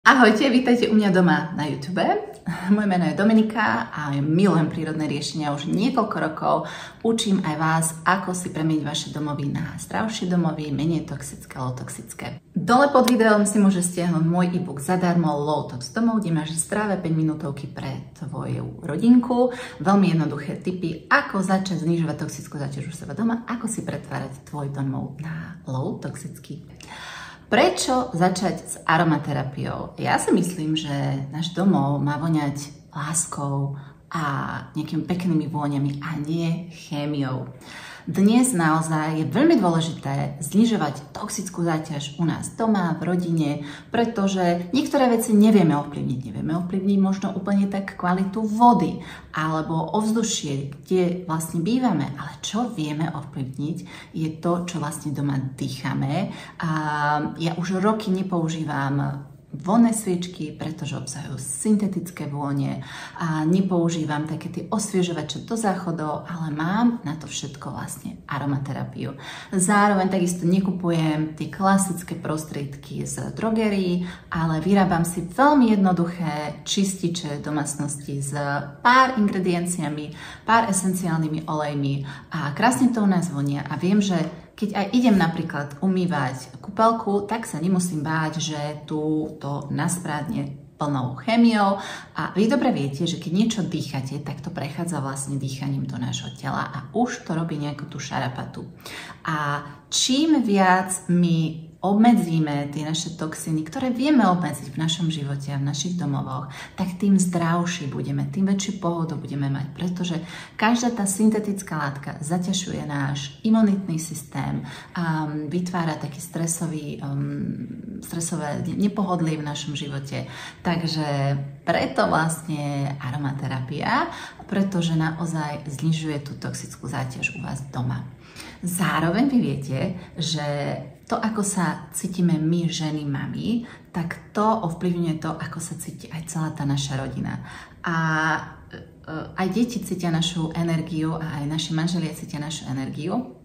Ahojte, vítajte u mňa doma na YouTube. Moje meno je Dominika a milujem prírodné riešenia už niekoľko rokov. Učím aj vás, ako si premeniť vaše domovy na zdravšie domovy, menej toxické, low toxické. Dole pod videom si môžeš stiahnuť môj e-book zadarmo Low Tox domov, kde máš zdravé 5 minútovky pre tvoju rodinku. Veľmi jednoduché tipy, ako začať znižovať toxickú záťaž u seba doma, ako si pretvárať tvoj domov na low toxický. Prečo začať s aromaterapiou? Ja si myslím, že náš domov má voňať láskou a nejakými peknými vôňami a nie chémiou. Dnes naozaj je veľmi dôležité znižovať toxickú záťaž u nás doma, v rodine, pretože niektoré veci nevieme ovplyvniť. Nevieme ovplyvniť možno úplne tak kvalitu vody alebo ovzdušie, kde vlastne bývame. Ale čo vieme ovplyvniť je to, čo vlastne doma dýchame. A ja už roky nepoužívam vonné sviečky, pretože obsahujú syntetické vône a nepoužívam také tie osviežovače do záchodov, ale mám na to všetko vlastne aromaterapiu. Zároveň takisto nekupujem tie klasické prostriedky z drogerií, ale vyrábam si veľmi jednoduché čističe domácnosti s pár ingredienciami, pár esenciálnymi olejmi a krásne to u nás vonia a viem, že keď aj idem napríklad umývať kúpeľku, tak sa nemusím báť, že tu to nasprádne plnou chémiou. A vy dobre viete, že keď niečo dýchate, tak to prechádza vlastne dýchaním do nášho tela a už to robí nejakú tú šarapatu. A čím viac my obmedzíme tie naše toxiny, ktoré vieme obmedziť v našom živote a v našich domovoch, tak tým zdravší budeme, tým väčšiu pohodu budeme mať, pretože každá tá syntetická látka zaťažuje náš imunitný systém, vytvára taký stresové nepohodlie v našom živote. Takže preto vlastne aromaterapia, pretože naozaj znižuje tú toxickú záťaž u vás doma. Zároveň vy viete, že to, ako sa cítime my, ženy, mami, tak to ovplyvňuje to, ako sa cíti aj celá tá naša rodina. A aj deti cítia našu energiu a aj naši manželia cítia našu energiu.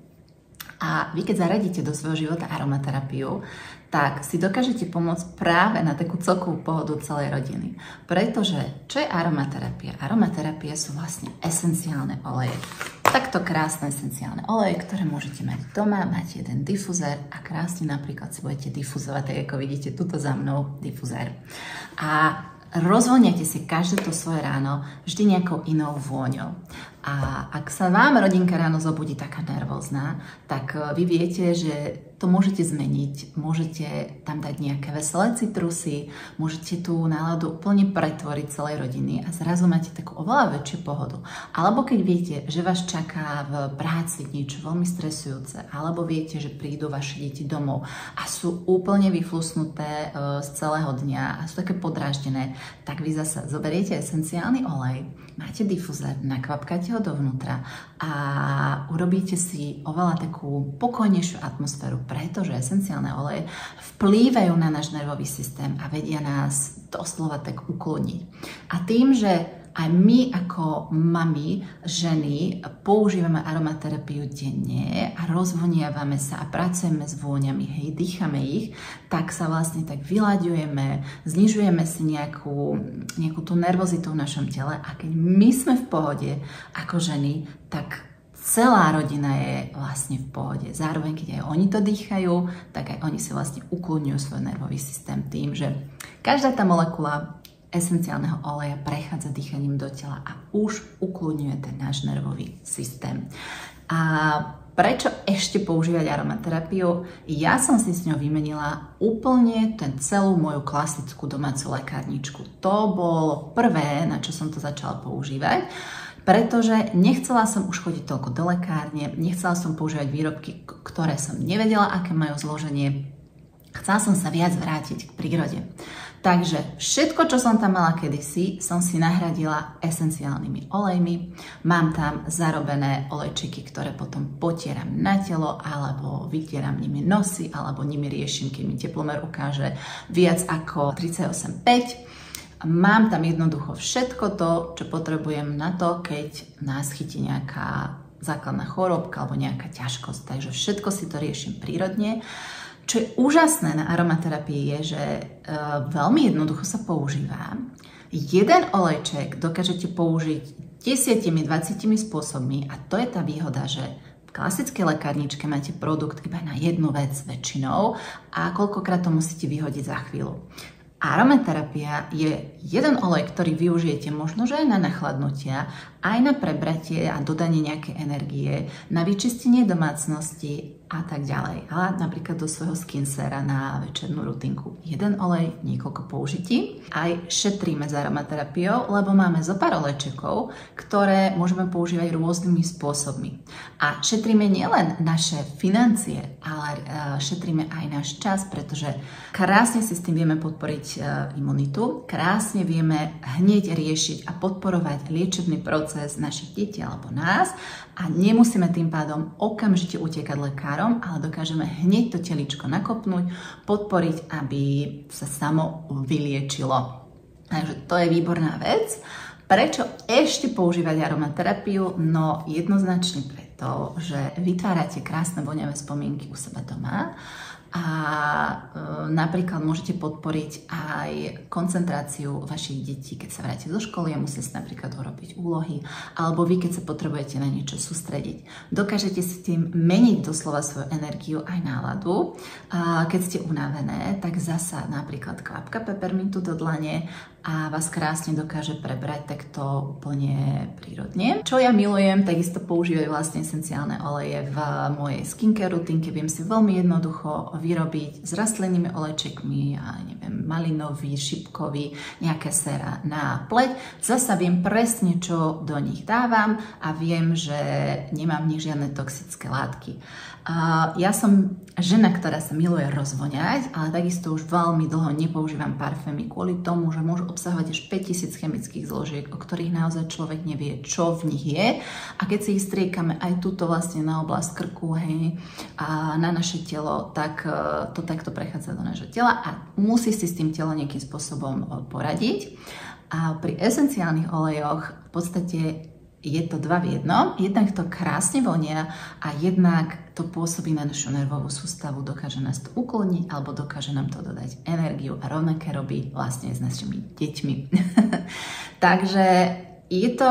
A vy, keď zaradíte do svojho života aromaterapiu, tak si dokážete pomôcť práve na takú celkovú pohodu celej rodiny. Pretože, čo je aromaterapia? Aromaterapia sú vlastne esenciálne oleje. Takto krásne esenciálne oleje, ktoré môžete mať doma, máte jeden difuzér a krásne napríklad si budete difuzovať, tak ako vidíte tuto za mnou, difuzér. A rozvoniate si každé to svoje ráno vždy nejakou inou vôňou. A ak sa vám rodinka ráno zobudí taká nervózna, tak vy viete, že to môžete zmeniť. Môžete tam dať nejaké veselé citrusy, môžete tú náladu úplne pretvoriť celej rodiny a zrazu máte takú oveľa väčšiu pohodu. Alebo keď viete, že vás čaká v práci niečo veľmi stresujúce, alebo viete, že prídu vaše deti domov a sú úplne vyflusnuté z celého dňa a sú také podráždené, tak vy zasa zoberiete esenciálny olej, máte difuzér, nakvapkáte ho dovnútra a urobíte si oveľa takú pokojnejšiu atmosféru, pretože esenciálne oleje vplývajú na náš nervový systém a vedia nás doslova tak ukloniť. A tým, že aj my ako mami, ženy, používame aromaterapiu denne a rozvoniavame sa a pracujeme s vôňami, hej, dýchame ich, tak sa vlastne tak vyľaďujeme, znižujeme si nejakú tú nervozitu v našom tele a keď my sme v pohode ako ženy, tak celá rodina je vlastne v pohode. Zároveň, keď aj oni to dýchajú, tak aj oni si vlastne uklonňujú svoj nervový systém tým, že každá tá molekula esenciálneho oleja prechádza dýchaním do tela a už uklonňuje ten náš nervový systém. A prečo ešte používať aromaterapiu? Ja som si s ňou vymenila úplne celú moju klasickú domácu lekárničku. To bolo prvé, na čo som to začala používať, pretože nechcela som už chodiť toľko do lekárne, nechcela som používať výrobky, ktoré som nevedela, aké majú zloženie. Chcela som sa viac vrátiť k prírode. Takže všetko, čo som tam mala kedysi, som si nahradila esenciálnymi olejmi. Mám tam zarobené olejčiky, ktoré potom potieram na telo, alebo vytieram nimi nosy, alebo nimi riešim, keď mi teplomer ukáže viac ako 38,5. Mám tam jednoducho všetko to, čo potrebujem na to, keď nás chytí nejaká základná chorobka alebo nejaká ťažkosť. Takže všetko si to riešim prírodne. Čo je úžasné na aromaterapii je, že veľmi jednoducho sa používa. Jeden olejček dokážete použiť 10-20 spôsobmi a to je tá výhoda, že v klasickej lekárničke máte produkt iba na jednu vec väčšinou a koľkokrát to musíte vyhodiť za chvíľu. Aromaterapia je jeden olej, ktorý využijete možno, že aj na nachladnutia, aj na prebratie a dodanie nejakej energie, na vyčistenie domácnosti a tak ďalej. Ale napríklad do svojho skincarea na večernú rutinku. Jeden olej, niekoľko použití. Aj šetríme s aromaterapiou, lebo máme zo pár olejčekov, ktoré môžeme používať rôznymi spôsobmi. A šetríme nielen naše financie, ale šetríme aj náš čas, pretože krásne si s tým vieme podporiť imunitu, krásne vieme hneď riešiť a podporovať liečebný proces našich detí alebo nás a nemusíme tým pádom okamžite utekať lekárom, ale dokážeme hneď to teličko nakopnúť, podporiť, aby sa samo vyliečilo. Takže to je výborná vec. Prečo ešte používať aromaterapiu? No jednoznačne preto, že vytvárate krásne voňavé spomienky u seba doma a napríklad môžete podporiť aj koncentráciu vašich detí, keď sa vráte zo školy a musia si napríklad urobiť úlohy, alebo vy, keď sa potrebujete na niečo sústrediť. Dokážete si tým meniť doslova svoju energiu aj náladu. Keď ste unavené, tak zasa napríklad kvapka pepermintu do dlane a vás krásne dokáže prebrať takto úplne prírodne. Čo ja milujem, takisto používať vlastne esenciálne oleje v mojej skincare rutinke. Viem si veľmi jednoducho vyrobiť s rastlinnými olejčekmi, a neviem, malinový, šipkový, nejaké séra na pleť. Zasa viem presne, čo do nich dávam a viem, že nemám v nich žiadne toxické látky. Ja som žena, ktorá sa miluje rozvoňať, ale takisto už veľmi dlho nepoužívam parfémy kvôli tomu, že môžu obsahovať až 5000 chemických zložiek, o ktorých naozaj človek nevie, čo v nich je. A keď si ich striekame aj túto vlastne na oblasť krku, hej, a na naše telo, tak to takto prechádza do nášho tela a musí si s tým telo nejakým spôsobom poradiť. A pri esenciálnych olejoch v podstate je to dva v jednom. Jednak to krásne vonia a jednak to pôsobí na našu nervovú sústavu, dokáže nás to ukloniť alebo dokáže nám to dodať energiu a rovnaké robí vlastne s našimi deťmi. Takže je to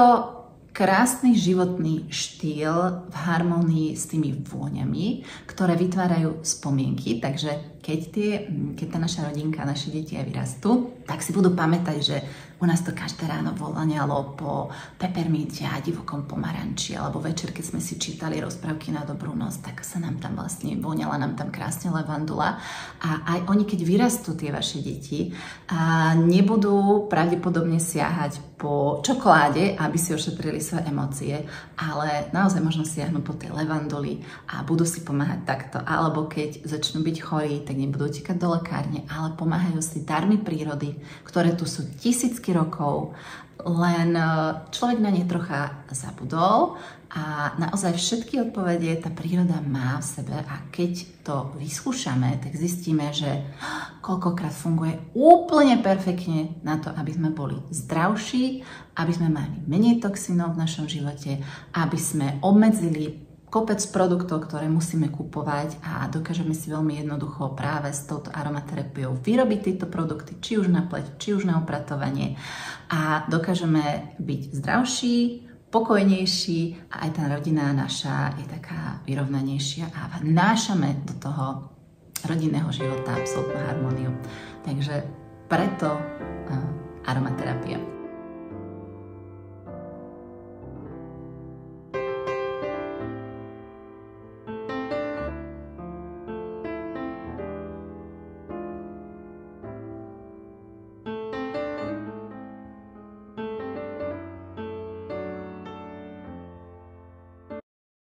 krásny životný štýl v harmonii s tými vôňami, ktoré vytvárajú spomienky, takže keď tá naša rodinka, naše deti aj vyrastú, tak si budú pamätať, že u nás to každé ráno voňalo po peperminte a divokom pomaranči, alebo večer, keď sme si čítali rozprávky na dobrú noc, tak sa nám tam vlastne voňala nám tam krásne levandula. A aj oni, keď vyrastú tie vaše deti, nebudú pravdepodobne siahať po čokoláde, aby si ošetrili svoje emócie, ale naozaj možno siahnu po tej levanduli a budú si pomáhať takto. Alebo keď začnú byť chorí, tak nebudú utekať do lekárne, ale pomáhajú si darmi prírody, ktoré tu sú tisícky rokov, len človek na ne trocha zabudol a naozaj všetky odpovede tá príroda má v sebe a keď to vyskúšame, tak zistíme, že koľkokrát funguje úplne perfektne na to, aby sme boli zdravší, aby sme mali menej toxínov v našom živote, aby sme obmedzili kopec produktov, ktoré musíme kupovať a dokážeme si veľmi jednoducho práve s touto aromaterapiou vyrobiť tieto produkty, či už na pleť, či už na upratovanie a dokážeme byť zdravší, pokojnejší a aj tá rodina naša je taká vyrovnanejšia a vnášame do toho rodinného života absolútnu harmóniu. Takže preto aromaterapia.